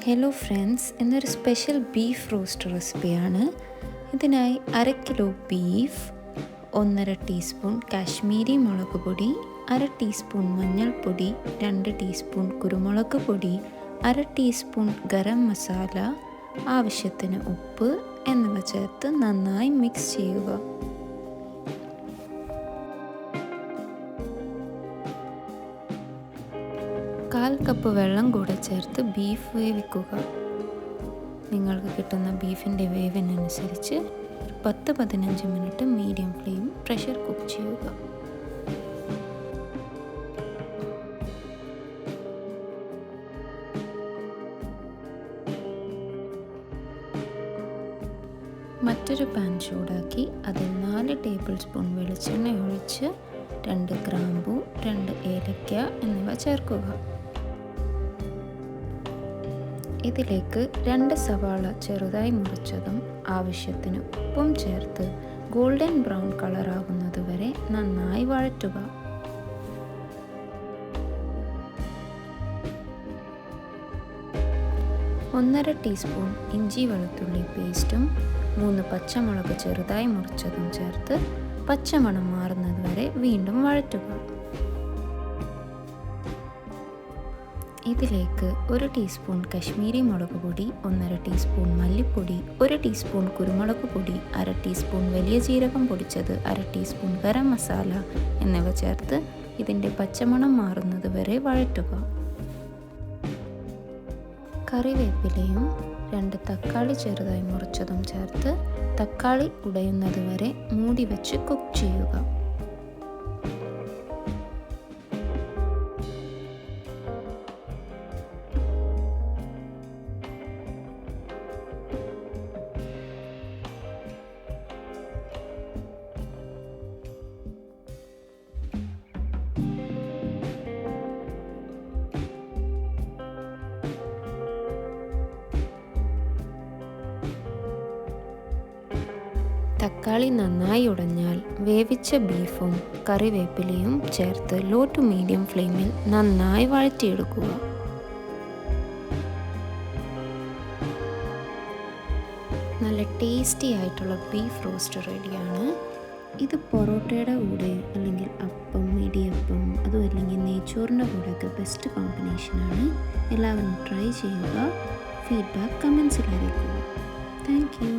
Hello friends, ഇന്നൊരു special beef roast റെസിപ്പിയാണ്. ഇതിനായി 1/2 കിലോ ബീഫ്, 1.5 ടീസ്പൂൺ കാശ്മീരി മുളക് പൊടി, 1/2 ടീസ്പൂൺ മഞ്ഞൾപ്പൊടി, 2 ടീസ്പൂൺ കുരുമുളക് പൊടി, 1/2 ടീസ്പൂൺ ഗരം മസാല, ആവശ്യത്തിന് ഉപ്പ് എന്നിവ ചേർത്ത് നന്നായി മിക്സ് ചെയ്യുക. 1/4 കപ്പ് വെള്ളം കൂടെ ചേർത്ത് ബീഫ് വേവിക്കുക. നിങ്ങൾക്ക് കിട്ടുന്ന ബീഫിൻ്റെ വേവിനനുസരിച്ച് 10-15 minute medium flame pressure cook ചെയ്യുക. മറ്റൊരു പാൻ ചൂടാക്കി അതിൽ 4 ടേബിൾ സ്പൂൺ വെളിച്ചെണ്ണ ഒഴിച്ച് 2 ഗ്രാമ്പൂ, 2 ഏലക്ക എന്നിവ ചേർക്കുക. ഇതിലേക്ക് 2 സവാള ചെറുതായി മുറിച്ചതും ആവശ്യത്തിന് ഉപ്പും ചേർത്ത് ഗോൾഡൻ ബ്രൗൺ കളറാകുന്നത് വരെ നന്നായി വഴറ്റുക. ഒന്നര ടീസ്പൂൺ ഇഞ്ചി വെളുത്തുള്ളി പേസ്റ്റും 3 പച്ചമുളക് ചെറുതായി മുറിച്ചതും ചേർത്ത് പച്ചമണം മാറുന്നത് വരെ വീണ്ടും വഴറ്റുക. ഇതിലേക്ക് 1 ടീസ്പൂൺ കശ്മീരി മുളക് പൊടി, 1.5 ടീസ്പൂൺ മല്ലിപ്പൊടി, 1 ടീസ്പൂൺ കുരുമുളക് പൊടി, 1/2 ടീസ്പൂൺ വലിയ ജീരകം പൊടിച്ചത്, 1/2 ടീസ്പൂൺ ഗരം മസാല എന്നിവ ചേർത്ത് ഇതിൻ്റെ പച്ചമണം മാറുന്നത് വരെ വഴറ്റുക. കറിവേപ്പിലയും 2 തക്കാളി ചെറുതായി മുറിച്ചതും ചേർത്ത് തക്കാളി ഉടയുന്നത് വരെ മൂടി വെച്ച് കുക്ക് ചെയ്യുക. തക്കാളി നന്നായി ഉടഞ്ഞാൽ വേവിച്ച ബീഫും കറിവേപ്പിലയും ചേർത്ത് ലോ ടു മീഡിയം ഫ്ലെയിമിൽ നന്നായി വഴറ്റിയെടുക്കുക. നല്ല ടേസ്റ്റി ആയിട്ടുള്ള ബീഫ് റോസ്റ്റ് റെഡിയാണ്. ഇത് പൊറോട്ടയുടെ കൂടെ അല്ലെങ്കിൽ അപ്പം, ഇടിയപ്പം, അതും അല്ലെങ്കിൽ നെയ്ച്ചോറിൻ്റെ കൂടെയൊക്കെ ബെസ്റ്റ് കോമ്പിനേഷനാണ്. എല്ലാവരും ട്രൈ ചെയ്യുക. ഫീഡ്ബാക്ക് കമൻസിൽ അറിയിക്കുക. Thank you.